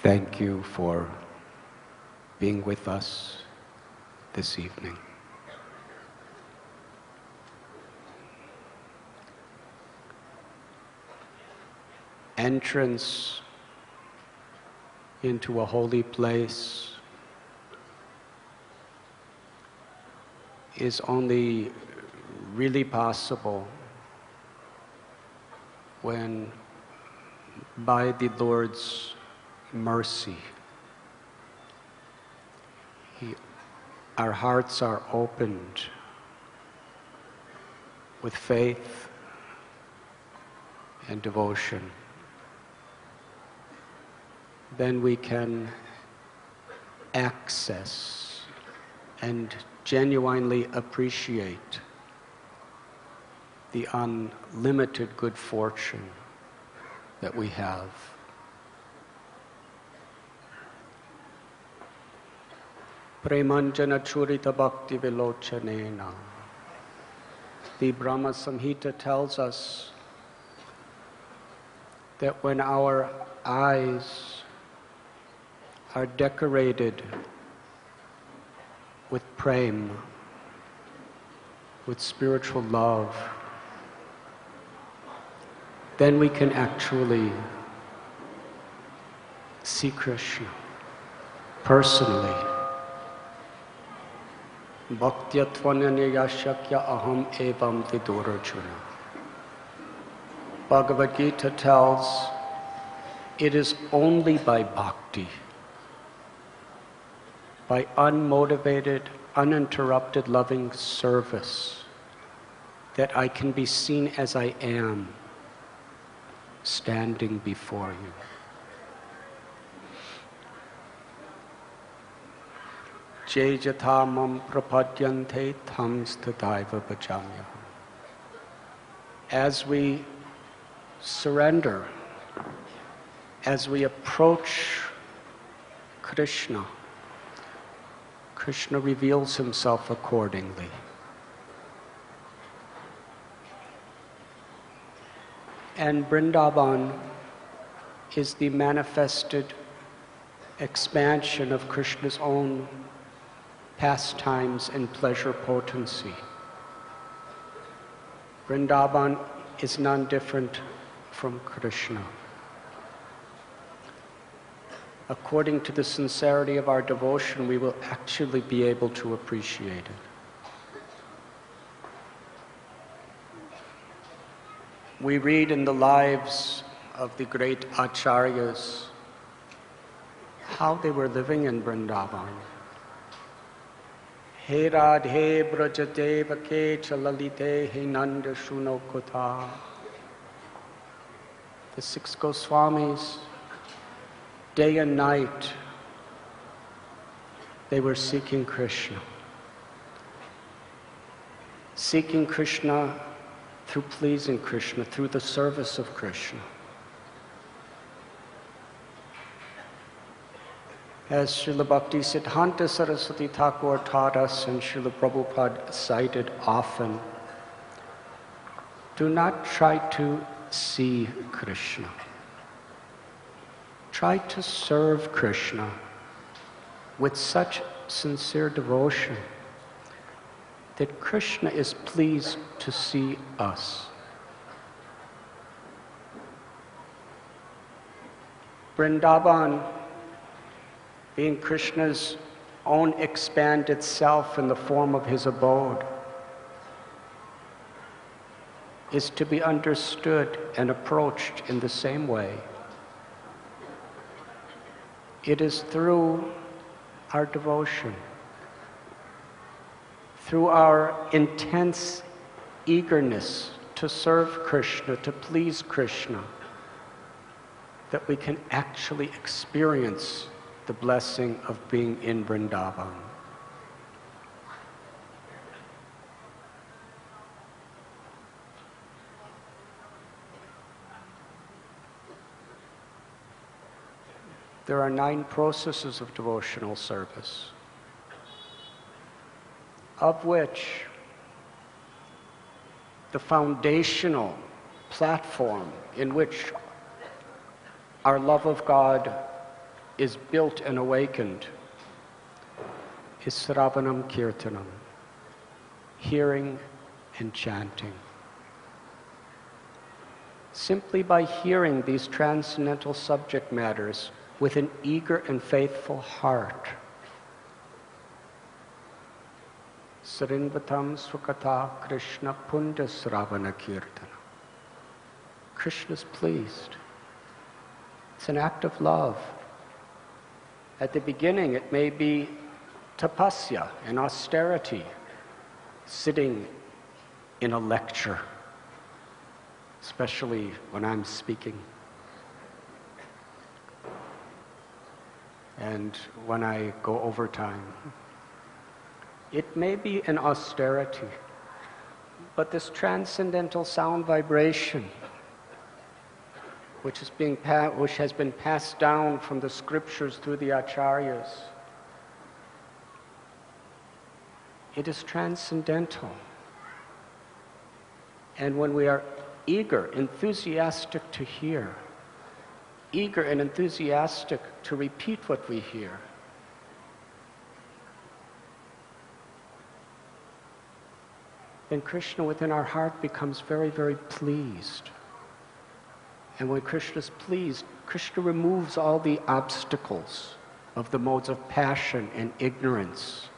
Thank you for being with us this evening. Entrance into a holy place is only really possible when, by the Lord's mercy, our hearts are opened with faith and devotion. Then we can access and genuinely appreciate the unlimited good fortune that we have. Premanjana Churita Bhakti Vilochanena. The Brahma Samhita tells us that when our eyes are decorated with prema, with spiritual love, then we can actually see Krishna personally. Bhaktyatvananya shakya aham evam vidurarjuna. Bhagavad Gita tells, it is only by bhakti, by unmotivated, uninterrupted loving service, that I can be seen as I am, standing before you. Je jatha mam prapadyante tam sthataiva bhajamyaham. As we surrender, as we approach Krishna, Krishna reveals himself accordingly. And Vrindavan is the manifested expansion of Krishna's own pastimes and pleasure potency. Vrindavan is none different from Krishna. According to the sincerity of our devotion, we will actually be able to appreciate it. We read in the lives of the great acharyas how they were living in Vrindavan. He Radhe Brajadevake Chalalite He Nanda Shuno Kotha. The six Goswamis, day and night, they were seeking Krishna. Seeking Krishna through pleasing Krishna, through the service of Krishna. As Srila Bhakti Siddhanta Saraswati Thakur taught us, and Srila Prabhupada cited often, do not try to see Krishna. Try to serve Krishna with such sincere devotion that Krishna is pleased to see us. Vrindavan, being Krishna's own expanded self in the form of his abode, is to be understood and approached in the same way. It is through our devotion, through our intense eagerness to serve Krishna, to please Krishna, that we can actually experience the blessing of being in Vrindavan. There are 9 processes of devotional service, of which the foundational platform in which our love of God is built and awakened is Sravanam Kirtanam, hearing and chanting. Simply by hearing these transcendental subject matters with an eager and faithful heart, Sarinvatam Swakata Krishna Punda Sravana Kirtana. Krishna's pleased. It's an act of love. At the beginning, it may be tapasya, an austerity, sitting in a lecture, especially when I'm speaking. And when I go overtime. It may be an austerity, but this transcendental sound vibration, which has been passed down from the scriptures through the acharyas, it is transcendental. And when we are eager, enthusiastic to hear, eager and enthusiastic to repeat what we hear, then Krishna within our heart becomes very, very pleased. And when Krishna is pleased, Krishna removes all the obstacles of the modes of passion and ignorance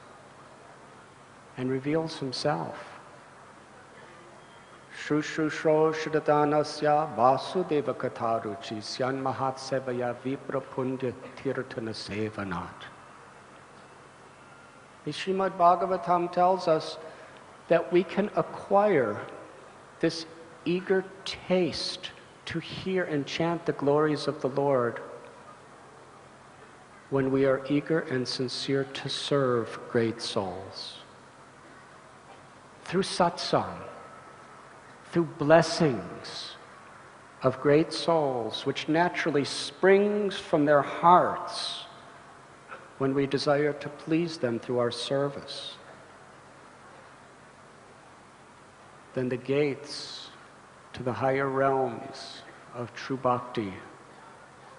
and reveals himself. Shushushro Shridanasya Vasudeva Katharuchi Syan Mahatsevaya Viprapundya Tirtana Sevanat. The Srimad Bhagavatam tells us that we can acquire this eager taste to hear and chant the glories of the Lord when we are eager and sincere to serve great souls. Through satsang, through blessings of great souls, which naturally springs from their hearts when we desire to please them through our service, then the gates to the higher realms of true bhakti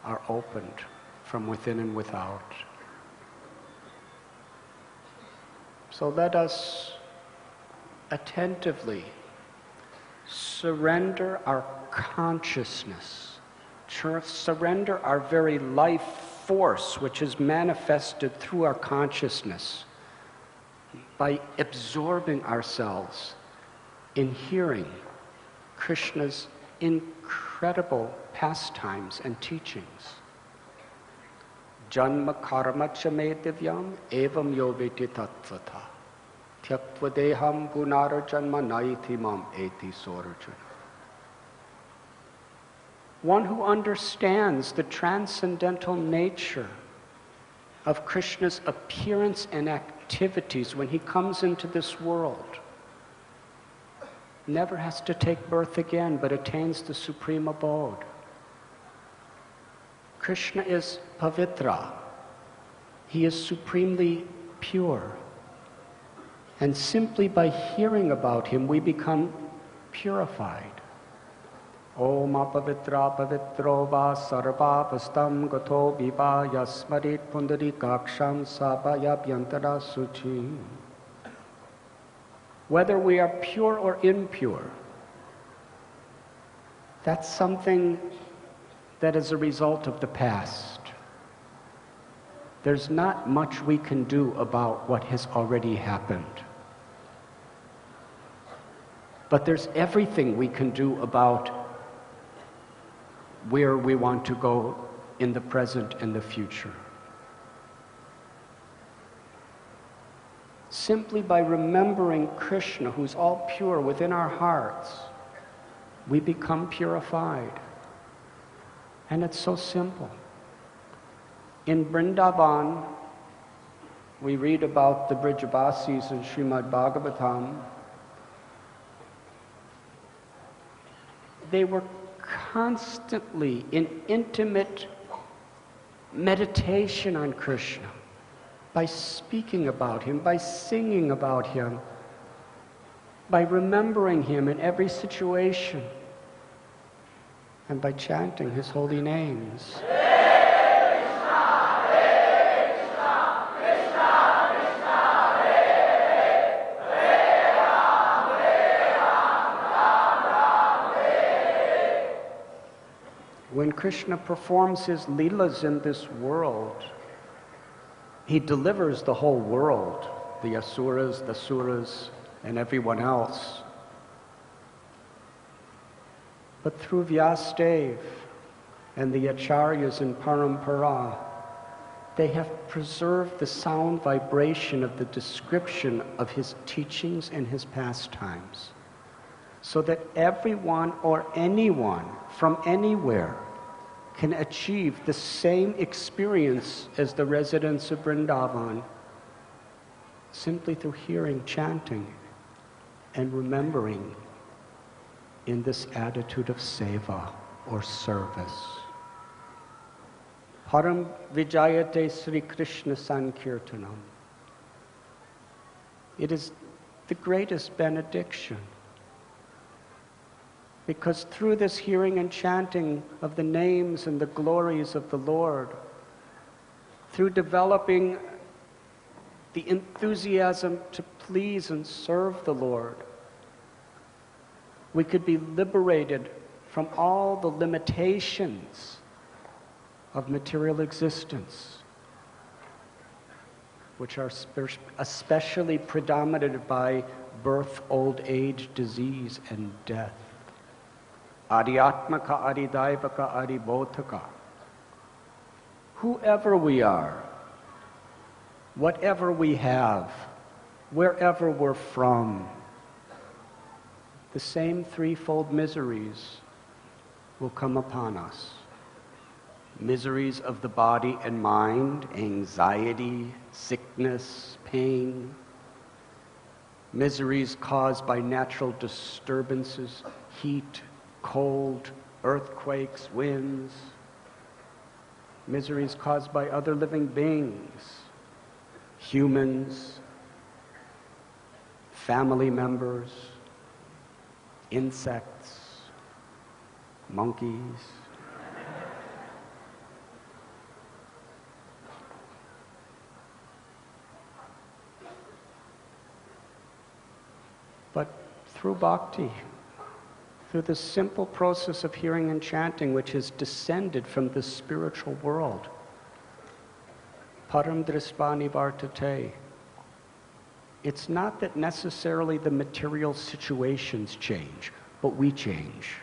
are opened from within and without. So let us attentively surrender our consciousness, surrender our very life force, which is manifested through our consciousness, by absorbing ourselves in hearing Krishna's incredible pastimes and teachings. Janma karma cha me divyam evam yoveti tattvata tyaktva deham punara janma naiti mam eti sorajana. One who understands the transcendental nature of Krishna's appearance and activities when he comes into this world never has to take birth again, but attains the supreme abode. Krishna is pavitra. He is supremely pure. And simply by hearing about him, we become purified. Om apavitra pavitro va sarva vastam gato viva yasmarit pundari kaksham sabaya byantara suchi. Whether we are pure or impure, that's something that is a result of the past. There's not much we can do about what has already happened. But there's everything we can do about where we want to go in the present and the future. Simply by remembering Krishna, who's all pure within our hearts, we become purified. And it's so simple. In Vrindavan, we read about the Brijabasis in Srimad Bhagavatam. They were constantly in intimate meditation on Krishna, by speaking about him, by singing about him, by remembering him in every situation, and by chanting his holy names. When Krishna performs his Leelas in this world, he delivers the whole world, the Asuras, the Suras, and everyone else. But through Vyasadeva and the Acharyas in Parampara, they have preserved the sound vibration of the description of his teachings and his pastimes, so that everyone or anyone from anywhere can achieve the same experience as the residents of Vrindavan, simply through hearing, chanting, and remembering in this attitude of seva, or service. Param Vijayate Sri Krishna Sankirtanam. It is the greatest benediction, because through this hearing and chanting of the names and the glories of the Lord, through developing the enthusiasm to please and serve the Lord, we could be liberated from all the limitations of material existence, which are especially predominated by birth, old age, disease, and death. Adhyatmaka, Adidaivaka, Adibodhaka. Whoever we are, whatever we have, wherever we're from, the same threefold miseries will come upon us. Miseries of the body and mind, anxiety, sickness, pain. Miseries caused by natural disturbances, heat, cold, earthquakes, winds. Miseries caused by other living beings, humans, family members, insects, monkeys. But through bhakti, through the simple process of hearing and chanting, which has descended from the spiritual world, param dristvani vartate, it's not that necessarily the material situations change, but we change.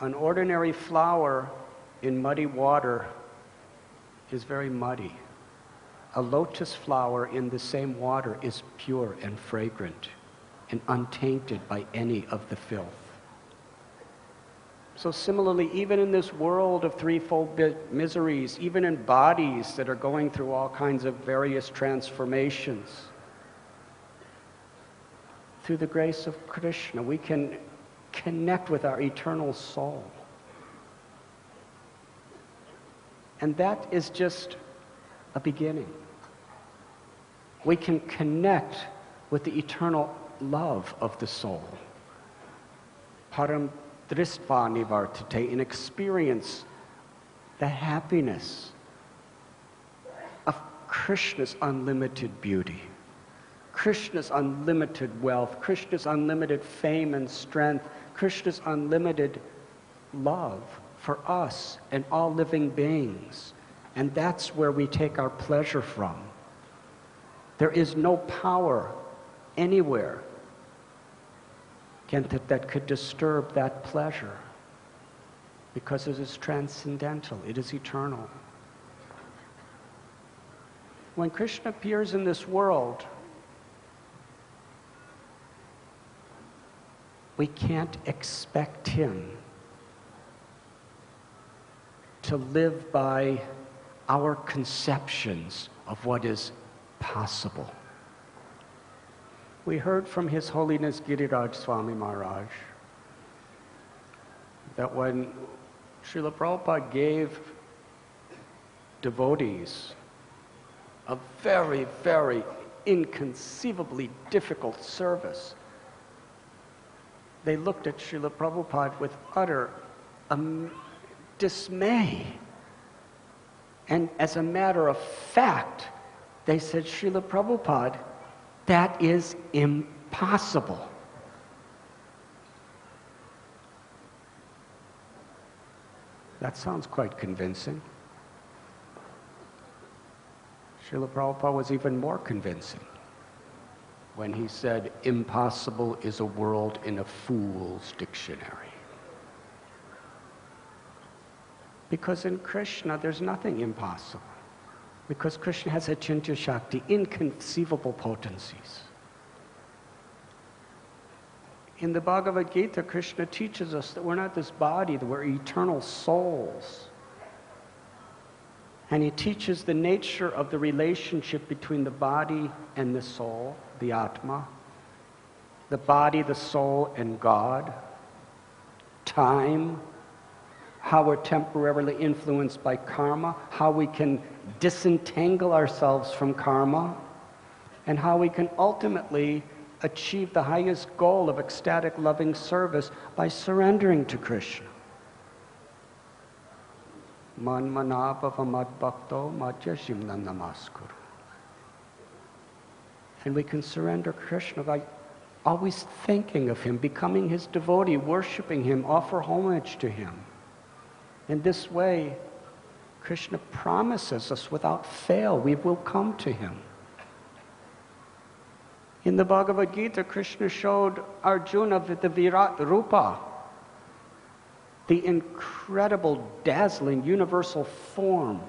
An ordinary flower in muddy water is very muddy. A lotus flower in the same water is pure and fragrant and untainted by any of the filth. So similarly, even in this world of threefold miseries, even in bodies that are going through all kinds of various transformations, through the grace of Krishna, we can connect with our eternal soul. And that is just a beginning. We can connect with the eternal love of the soul. Param dristvani vartate, and experience the happiness of Krishna's unlimited beauty, Krishna's unlimited wealth, Krishna's unlimited fame and strength, Krishna's unlimited love for us and all living beings. And that's where we take our pleasure from. There is no power anywhere that could disturb that pleasure, because it is transcendental, it is eternal. When Krishna appears in this world, we can't expect him to live by our conceptions of what is possible. We heard from His Holiness Giriraj Swami Maharaj that when Srila Prabhupada gave devotees a very, very inconceivably difficult service, they looked at Srila Prabhupada with utter dismay. And as a matter of fact, they said, Srila Prabhupada, that is impossible. That sounds quite convincing. Srila Prabhupada was even more convincing when he said, impossible is a word in a fool's dictionary. Because in Krishna, there's nothing impossible. Because Krishna has Achintya Shakti, inconceivable potencies. In the Bhagavad Gita, Krishna teaches us that we're not this body, that we're eternal souls. And he teaches the nature of the relationship between the body and the soul, the Atma, the body, the soul, and God, time, how we're temporarily influenced by karma, how we can disentangle ourselves from karma, and how we can ultimately achieve the highest goal of ecstatic loving service by surrendering to Krishna. Man manabhava mad bhakto madhya shimna namaskuru. And we can surrender Krishna by always thinking of him, becoming his devotee, worshiping him, offer homage to him. In this way, Krishna promises us without fail we will come to him. In the Bhagavad Gita, Krishna showed Arjuna the Virat Rupa, the incredible, dazzling, universal form.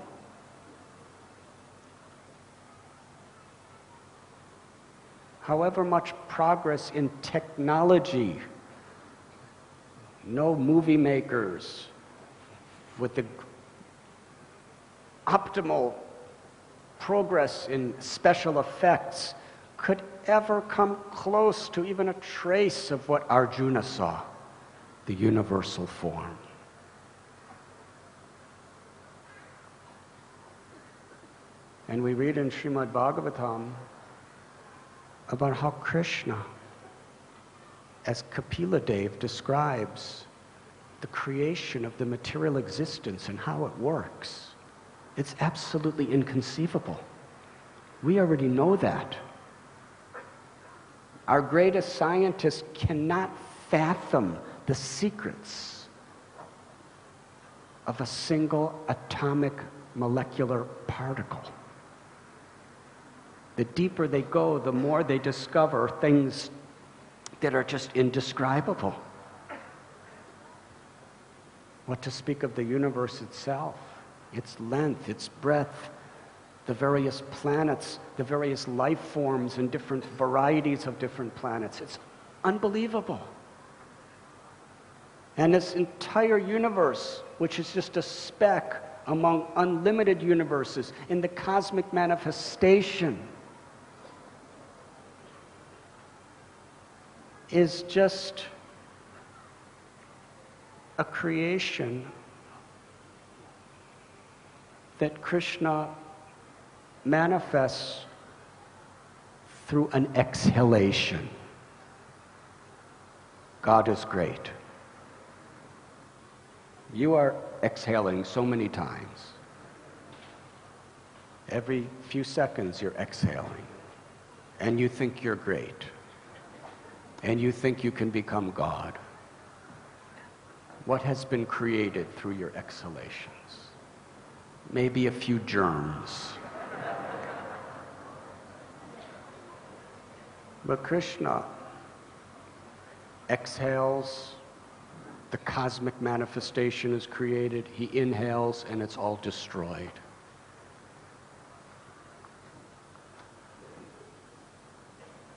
However much progress in technology, no movie makers with the optimal progress in special effects could ever come close to even a trace of what Arjuna saw, the universal form. And we read in Srimad Bhagavatam about how Krishna, as Kapila Dev describes the creation of the material existence and how it works. It's absolutely inconceivable. We already know that. Our greatest scientists cannot fathom the secrets of a single atomic molecular particle. The deeper they go, the more they discover things that are just indescribable. What to speak of the universe itself, its length, its breadth, the various planets, the various life forms and different varieties of different planets. It's unbelievable. And this entire universe, which is just a speck among unlimited universes in the cosmic manifestation, is just a creation that Krishna manifests through an exhalation. God is great. You are exhaling so many times. Every few seconds you're exhaling. And you think you're great. And you think you can become God. What has been created through your exhalations? Maybe a few germs. But Krishna exhales, the cosmic manifestation is created, he inhales, and it's all destroyed.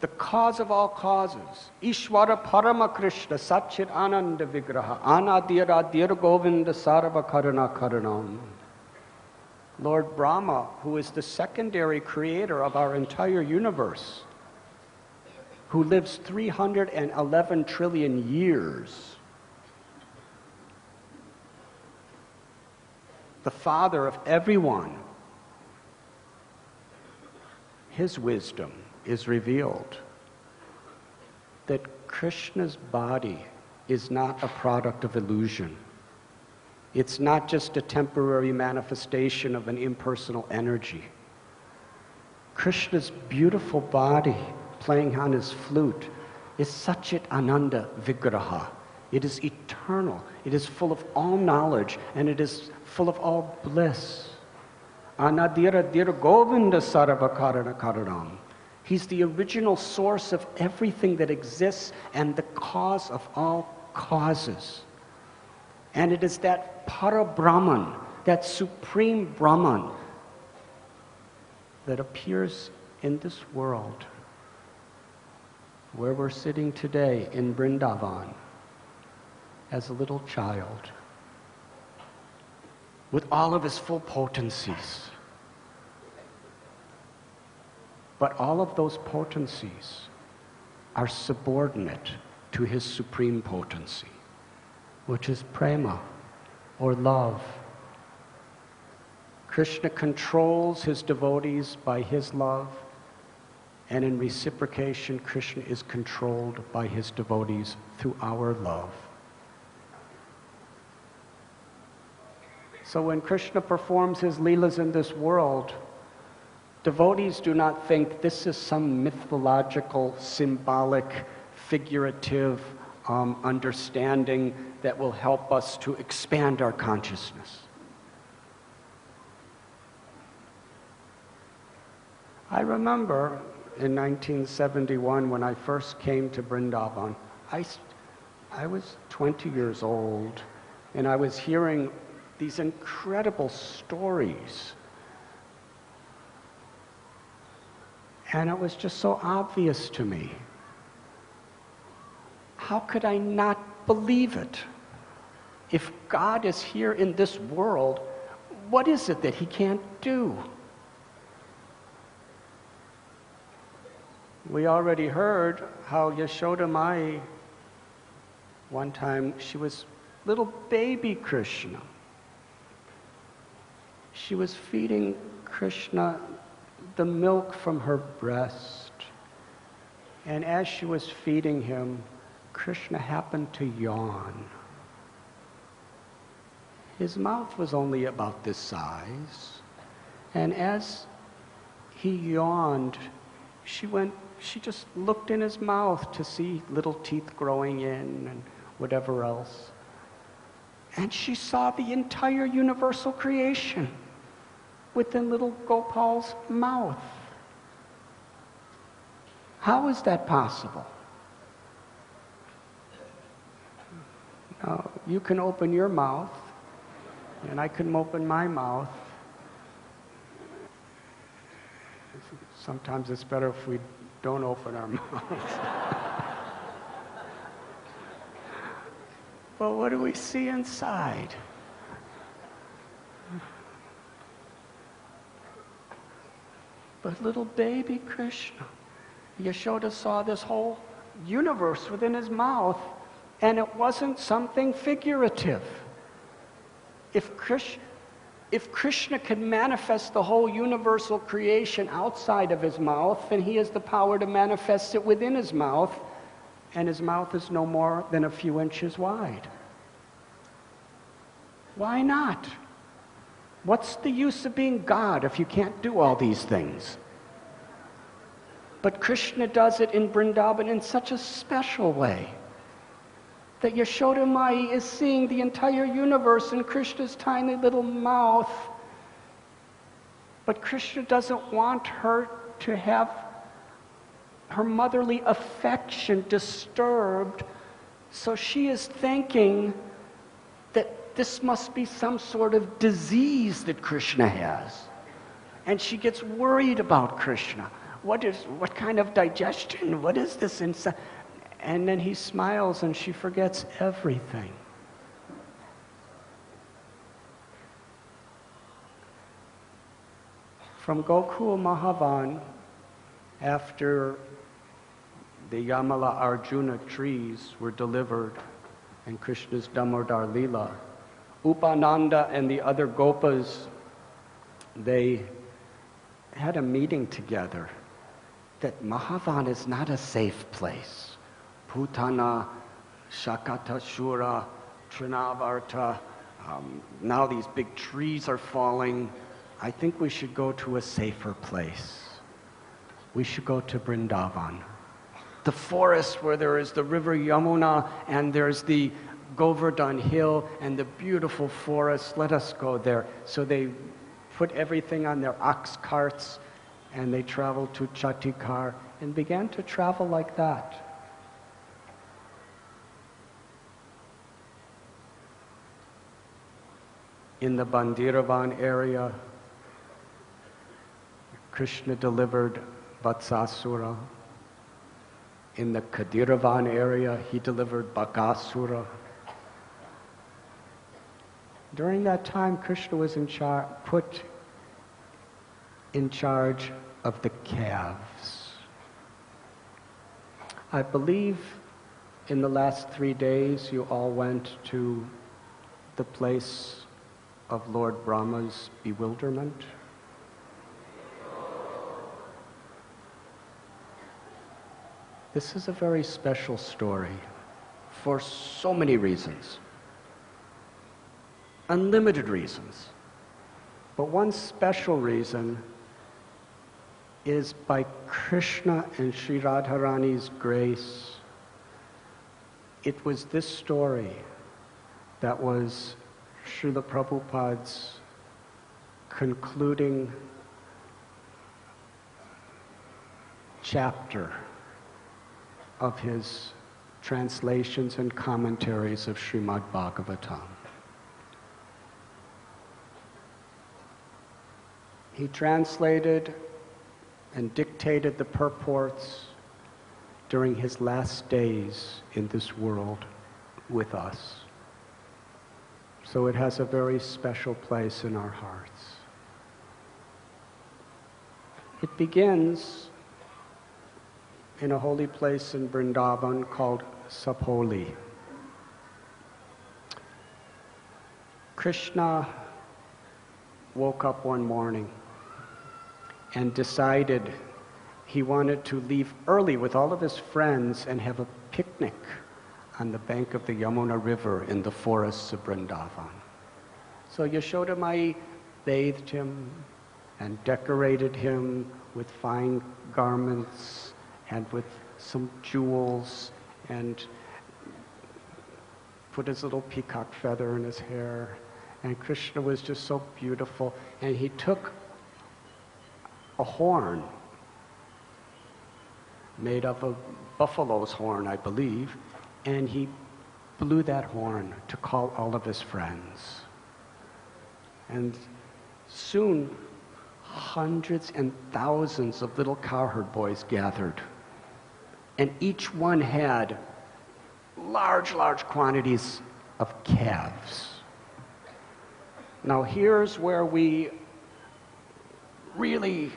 the cause of all causes, Ishvara Parama Krishna Satchit Ananda Vigraha, Anadira Dir Govinda Sarva Karana Karanam. Lord Brahma, who is the secondary creator of our entire universe, who lives 311 trillion years, the father of everyone, his wisdom is revealed that Krishna's body is not a product of illusion. It's not just a temporary manifestation of an impersonal energy. Krishna's beautiful body playing on his flute is Satchit Ananda Vigraha. It is eternal. It is full of all knowledge, and it is full of all bliss. Anadira Dir Govinda Sarva Karana Karanam. He's the original source of everything that exists and the cause of all causes. And it is that Para-Brahman, that supreme Brahman, that appears in this world where we're sitting today in Vrindavan as a little child with all of his full potencies. But all of those potencies are subordinate to his supreme potency, which is prema, or love. Krishna controls his devotees by his love, and in reciprocation, Krishna is controlled by his devotees through our love. So when Krishna performs his Leelas in this world, devotees do not think this is some mythological, symbolic, figurative understanding that will help us to expand our consciousness. I remember in 1971 when I first came to Vrindavan, I was 20 years old, and I was hearing these incredible stories. And it was just so obvious to me. How could I not believe it? If God is here in this world, what is it that he can't do? We already heard how Yashoda Mai, one time, she was little baby Krishna. She was feeding Krishna the milk from her breast. And as she was feeding him, Krishna happened to yawn. His mouth was only about this size. And as he yawned, she just looked in his mouth to see little teeth growing in and whatever else. And she saw the entire universal creation within little Gopal's mouth. How is that possible? Now, you can open your mouth, and I can open my mouth. Sometimes it's better if we don't open our mouths. But what do we see inside? But little baby Krishna, Yashoda saw this whole universe within his mouth, and it wasn't something figurative. If Krishna can manifest the whole universal creation outside of his mouth, then he has the power to manifest it within his mouth, and his mouth is no more than a few inches wide. Why not? What's the use of being God if you can't do all these things? But Krishna does it in Vrindavan in such a special way that Yashoda Mai is seeing the entire universe in Krishna's tiny little mouth. But Krishna doesn't want her to have her motherly affection disturbed, so she is thinking that this must be some sort of disease that Krishna has. And she gets worried about Krishna. what kind of digestion? What is this inside? And then he smiles and she forgets everything. From Gokul Mahavan, after the Yamala Arjuna trees were delivered and Krishna's Damodar Lila, Upananda and the other Gopas, they had a meeting together that Mahavan is not a safe place. Putana, Shakatashura, Trinavarta, now these big trees are falling. I think we should go to a safer place. We should go to Vrindavan. The forest where there is the river Yamuna and there's the Govardhan Hill and the beautiful forest, let us go there. So they put everything on their ox carts and they traveled to Chatikar and began to travel like that. In the Bandiravan area, Krishna delivered Vatsasura. In the Kadiravan area, he delivered Aghasura. During that time, Krishna was put in charge of the calves. I believe in the last 3 days you all went to the place of Lord Brahma's bewilderment. This is a very special story for so many reasons. Unlimited reasons. But one special reason is by Krishna and Sri Radharani's grace. It was this story that was Srila Prabhupada's concluding chapter of his translations and commentaries of Srimad Bhagavatam. He translated and dictated the purports during his last days in this world with us. So it has a very special place in our hearts. It begins in a holy place in Vrindavan called Sapoli. Krishna woke up one morning and decided he wanted to leave early with all of his friends and have a picnic on the bank of the Yamuna River in the forests of Vrindavan. So Yashoda Mai bathed him and decorated him with fine garments and with some jewels and put his little peacock feather in his hair. And Krishna was just so beautiful. And he took a horn made of a buffalo's horn, I believe, and he blew that horn to call all of his friends. And soon, hundreds and thousands of little cowherd boys gathered. And each one had large, large quantities of calves. Now here's where we really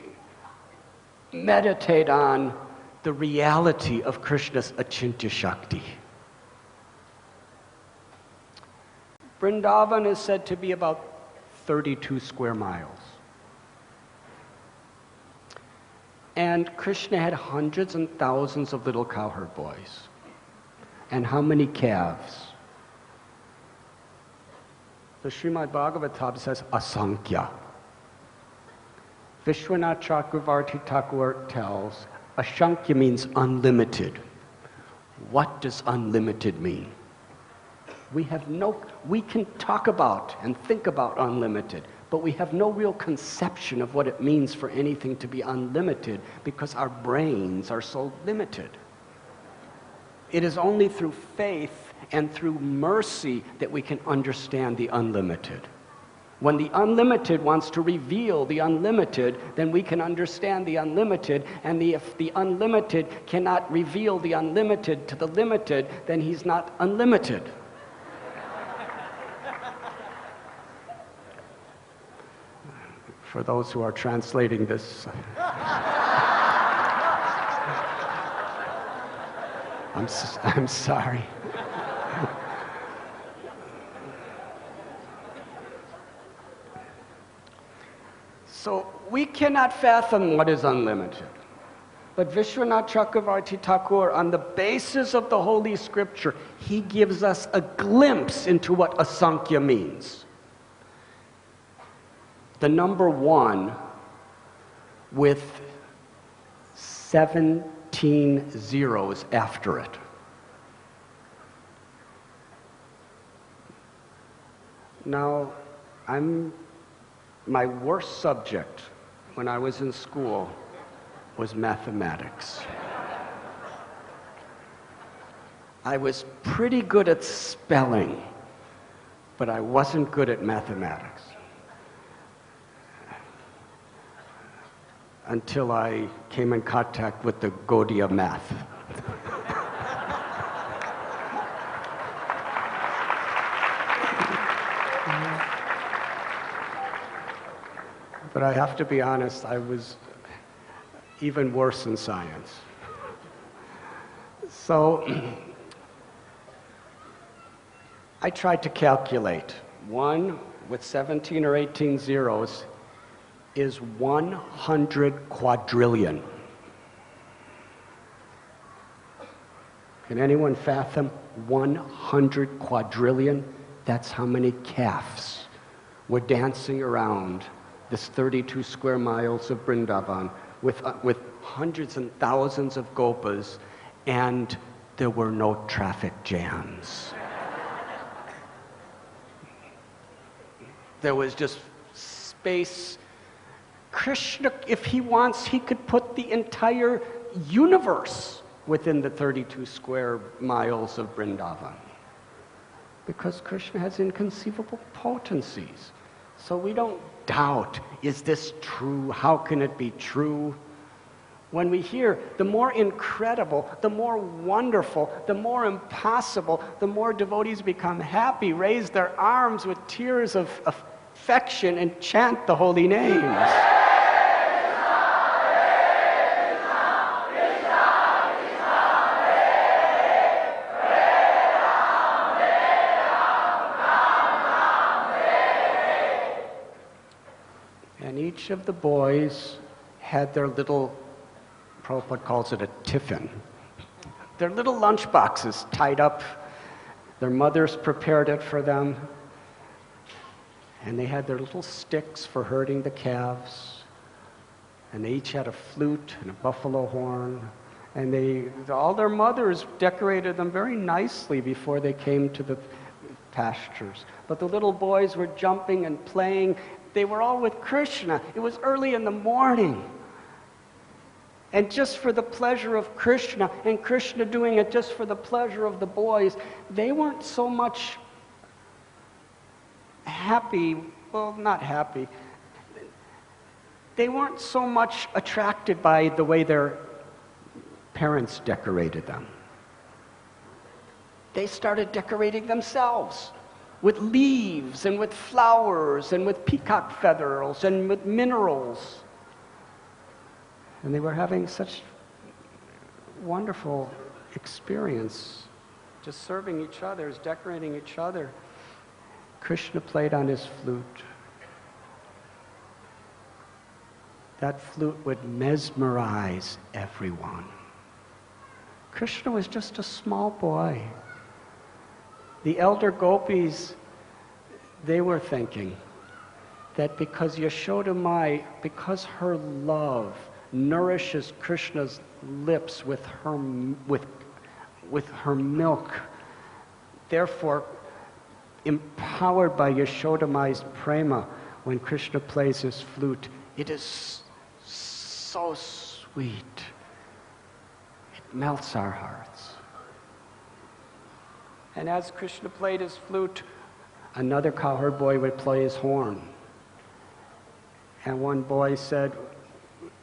meditate on the reality of Krishna's Achintya Shakti. Vrindavan is said to be about 32 square miles. And Krishna had hundreds and thousands of little cowherd boys. And how many calves? The Srimad Bhagavatam says asankhya. Vishwanath Chakravarti Thakur tells, asankhya means unlimited. What does unlimited mean? We can talk about and think about unlimited, but we have no real conception of what it means for anything to be unlimited because our brains are so limited. It is only through faith and through mercy that we can understand the unlimited. When the unlimited wants to reveal the unlimited, then we can understand the unlimited, and if the unlimited cannot reveal the unlimited to the limited, then he's not unlimited. For those who are translating this, I'm sorry. So we cannot fathom what is unlimited. But Vishwanath Chakravarti Thakur, on the basis of the Holy Scripture, he gives us a glimpse into what asankhya means. The number 1 with 17 zeros after it. Now, my worst subject when I was in school was mathematics. I was pretty good at spelling, but I wasn't good at mathematics. Until I came in contact with the Gaudiya math. But I have to be honest, I was even worse in science. So I tried to calculate. 1 with 17 or 18 zeros is 100 quadrillion. Can anyone fathom 100 quadrillion? That's how many calves were dancing around this 32 square miles of Vrindavan with hundreds and thousands of gopas, and there were no traffic jams. There was just space. Krishna, if he wants, he could put the entire universe within the 32 square miles of Vrindavan. Because Krishna has inconceivable potencies. So we don't doubt, is this true? How can it be true? When we hear the more incredible, the more wonderful, the more impossible, the more devotees become happy, raise their arms with tears of affection, and chant the holy names. And each of the boys had their little, Prabhupada calls it a tiffin, their little lunch boxes tied up. Their mothers prepared it for them. And they had their little sticks for herding the calves. And they each had a flute and a buffalo horn. And all their mothers decorated them very nicely before they came to the pastures. But the little boys were jumping and playing. They were all with Krishna. It was early in the morning. And just for the pleasure of Krishna, and Krishna doing it just for the pleasure of the boys, they weren't so much happy, well, not happy. They weren't so much attracted by the way their parents decorated them. They started decorating themselves with leaves and with flowers and with peacock feathers and with minerals. And they were having such wonderful experience, just serving each other, decorating each other. Krishna played on his flute. That flute would mesmerize everyone. Krishna was just a small boy. The elder gopis, they were thinking that because Yashoda Mai, because her love nourishes Krishna's lips with her milk, therefore empowered by Yashoda Mai's prema, when Krishna plays his flute, it is so sweet. It melts our hearts. And as Krishna played his flute, another cowherd boy would play his horn. And one boy said,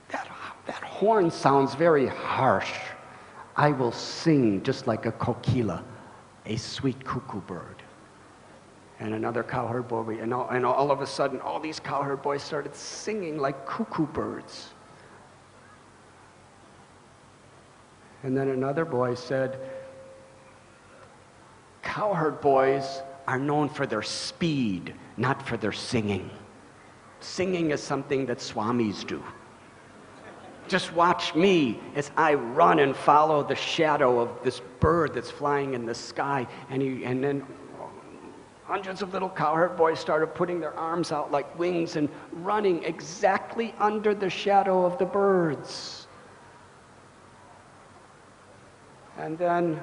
that horn sounds very harsh. I will sing just like a kokila, a sweet cuckoo bird. And another cowherd boy, and all of a sudden, all these cowherd boys started singing like cuckoo birds. And then another boy said, cowherd boys are known for their speed, not for their singing. Singing is something that Swamis do. Just watch me as I run and follow the shadow of this bird that's flying in the sky. And then hundreds of little cowherd boys started putting their arms out like wings and running exactly under the shadow of the birds. And then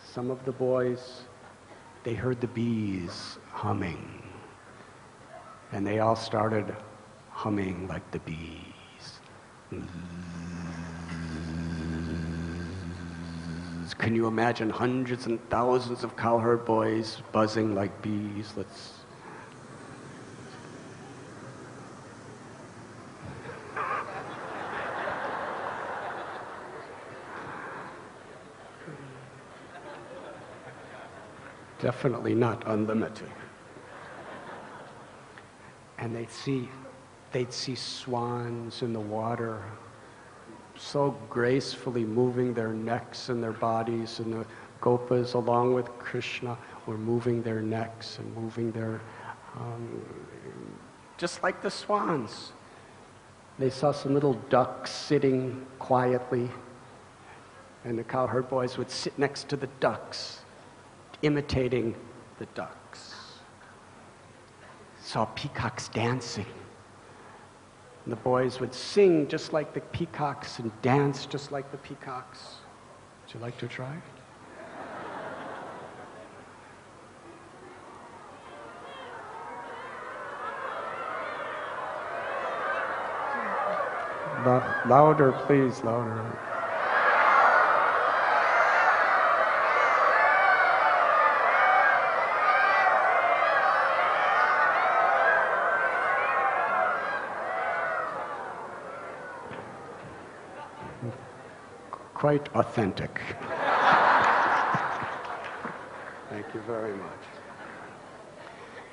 some of the boys, they heard the bees humming. And they all started humming like the bees. Can you imagine hundreds and thousands of cowherd boys buzzing like bees? Definitely not unlimited. And they'd see swans in the water, so gracefully moving their necks and their bodies, and the gopas, along with Krishna, were moving their necks and moving their, just like the swans. They saw some little ducks sitting quietly, and the cowherd boys would sit next to the ducks, imitating the ducks. Saw peacocks dancing. And the boys would sing just like the peacocks and dance just like the peacocks. Would you like to try? Louder, please, louder. Quite authentic. Thank you very much.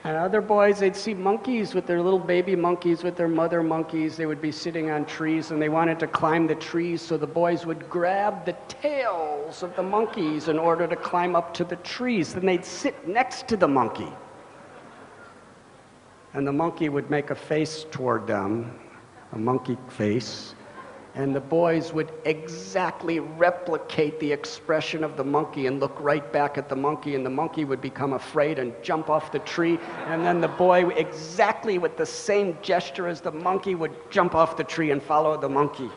And other boys, they'd see monkeys with their little baby monkeys, with their mother monkeys. They would be sitting on trees, and they wanted to climb the trees, so the boys would grab the tails of the monkeys in order to climb up to the trees. Then they'd sit next to the monkey. And the monkey would make a face toward them, a monkey face. And the boys would exactly replicate the expression of the monkey and look right back at the monkey, and the monkey would become afraid and jump off the tree, and then the boy, exactly with the same gesture as the monkey, would jump off the tree and follow the monkey.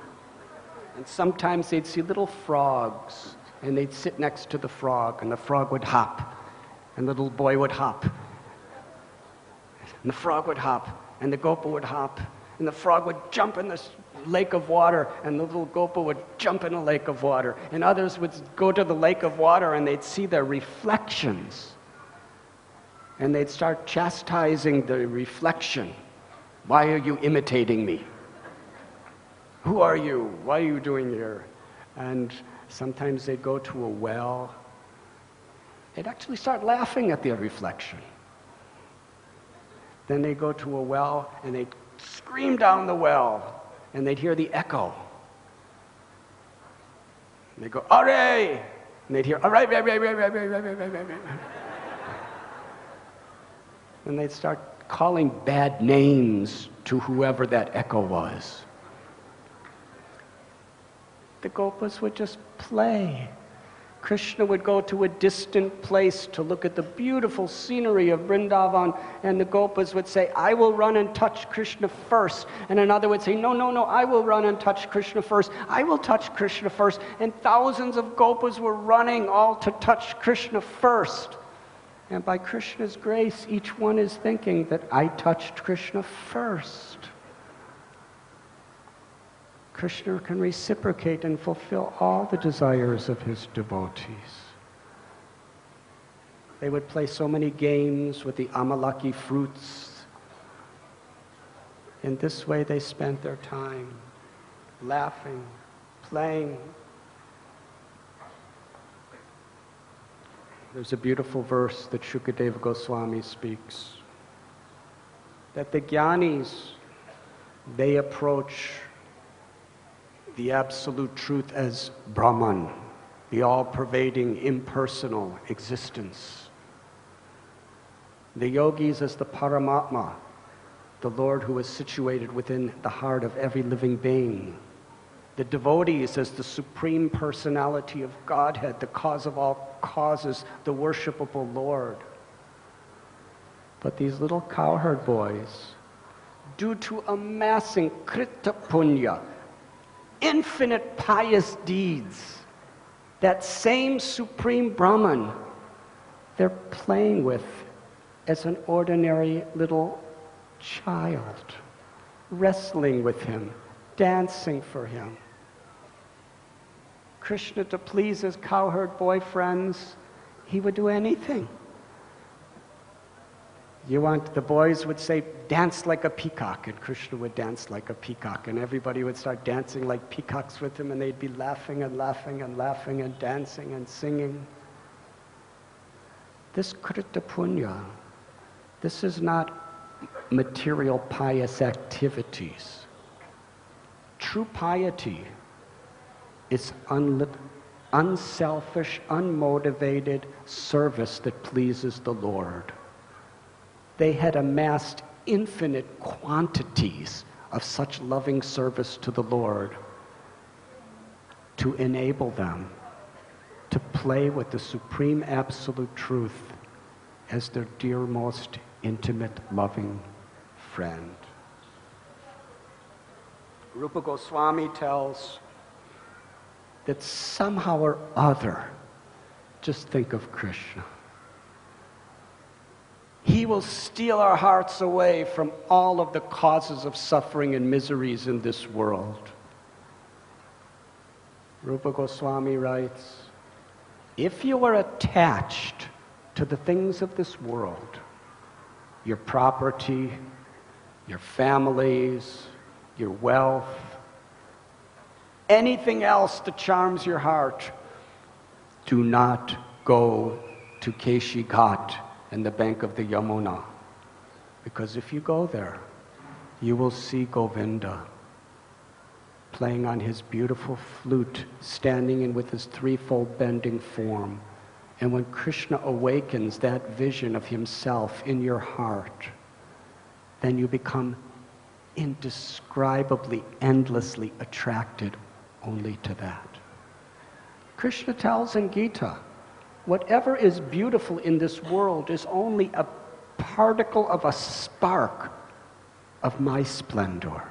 And sometimes they'd see little frogs, and they'd sit next to the frog, and the frog would hop, and the little boy would hop, and the frog would hop, and the gopa would hop, and the frog would jump in the lake of water, and the little gopa would jump in a lake of water. And others would go to the lake of water, and they'd see their reflections. And they'd start chastising the reflection. Why are you imitating me? Who are you? What are you doing here? And sometimes they'd go to a well. They'd actually start laughing at their reflection. Then they'd go to a well, and they'd scream down the well. And they'd hear the echo. And they'd go, "Array!" And they'd hear, "Array, array, array, array, array, array, array, array." And they'd start calling bad names to whoever that echo was. The gopas would just play. Krishna would go to a distant place to look at the beautiful scenery of Vrindavan, and the gopas would say, "I will run and touch Krishna first." And another would say, "No, no, no, I will run and touch Krishna first. I will touch Krishna first." And thousands of gopas were running all to touch Krishna first. And by Krishna's grace, each one is thinking that I touched Krishna first. Krishna can reciprocate and fulfill all the desires of his devotees. They would play so many games with the amalaki fruits. In this way they spent their time, laughing, playing. There's a beautiful verse that Shukadeva Goswami speaks, that the jnanis, they approach the absolute truth as Brahman, the all-pervading, impersonal existence. The yogis as the Paramatma, the Lord who is situated within the heart of every living being. The devotees as the supreme personality of Godhead, the cause of all causes, the worshipable Lord. But these little cowherd boys, due to amassing krita punya, infinite pious deeds, that same supreme Brahman they're playing with as an ordinary little child, wrestling with him, dancing for him. Krishna, to please his cowherd boyfriends, he would do anything. The boys would say, dance like a peacock, and Krishna would dance like a peacock, and everybody would start dancing like peacocks with him, and they'd be laughing and laughing and laughing and dancing and singing. This krita punya, this is not material pious activities. True piety is unselfish, unmotivated service that pleases the Lord. They had amassed infinite quantities of such loving service to the Lord to enable them to play with the supreme absolute truth as their dearmost, intimate, loving friend. Rupa Goswami tells that somehow or other, just think of Krishna. He will steal our hearts away from all of the causes of suffering and miseries in this world. Rupa Goswami writes, if you are attached to the things of this world, your property, your families, your wealth, anything else that charms your heart, do not go to Keshi Ghat and the bank of the Yamuna. Because if you go there, you will see Govinda playing on his beautiful flute, standing in with his threefold bending form. And when Krishna awakens that vision of himself in your heart, then you become indescribably, endlessly attracted only to that. Krishna tells in Gita, whatever is beautiful in this world is only a particle of a spark of my splendor.